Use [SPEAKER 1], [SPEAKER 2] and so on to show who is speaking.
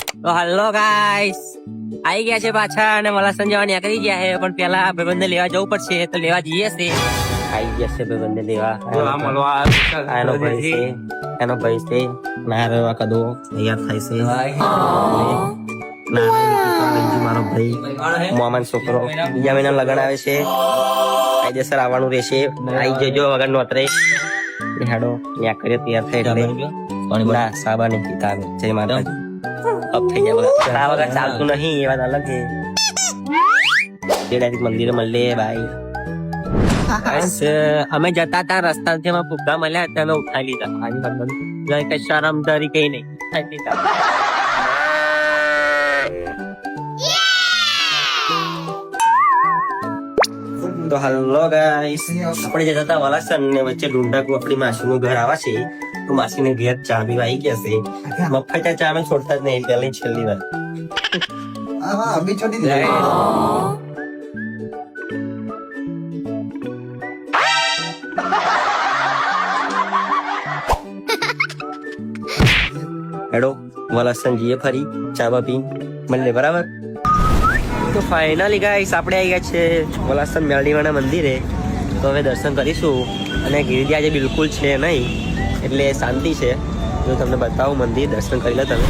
[SPEAKER 1] તો hello guys, આવી ગયા છે પાછા અને વલાસણ જવા નીકળી ગયા છે, પણ પેલા ભાઈબંધને લેવા જવું પડશે, તો લેવા જઈએ છે. આવી ગયા છે ભાઈબંધને લેવા. એનો ભાઈ છે, એનો ભાઈ છે. ના રેવા કદો તૈયાર થાય છે. મારો ભાઈ મોહમ્મદ છોકરો બીજા મહિના લગન આવે છે, કાયદેસર આવવાનું રહેશે. આવી જજો વગર નોતરે. હેડો ત્યાં કરીએ તૈયાર થાય એટલે ના સાબા નહીં પીતા આવે. જય માતાજી. અપ થઈ જાય બધા. આ વગર ચાલતું નહીં, એ વાત અલગ છે. ડાયરેક્ટ મંદિરે મળીએ. બાય. અમે જતા હતા રસ્તાથી અમે ફુગ્ગા મળ્યા હતા, અમે ઉઠાવી લીધા. કઈ શરમ ધરી કઈ નહીં. તો હલો ગાઈસ, આપણે જતા હતા વલાસણ ને વચ્ચે ઢુંઢાકુ આપણી માસીનું ઘર આવા છે, તો માસીને ઘેર ચા પીવા આવી ગયા છે. મફત ચા અમે છોડતા જ નહીં, પહેલી છેલ્લી વાર.
[SPEAKER 2] अभी छोटी दी
[SPEAKER 1] હેડો વલાસણ જઈએ ફરી ચા બા પી મળીએ. બરાબર. તો ફાઇનલી ગાઈસ આપણે આવી ગયા છે વલાસણ મેલડીવાના મંદિરે. તો હવે દર્શન કરીશું, અને ગીરદી આજે બિલકુલ છે નહીં, એટલે શાંતિ છે. જો તમને બતાવું મંદિર, દર્શન કરી લો તમે.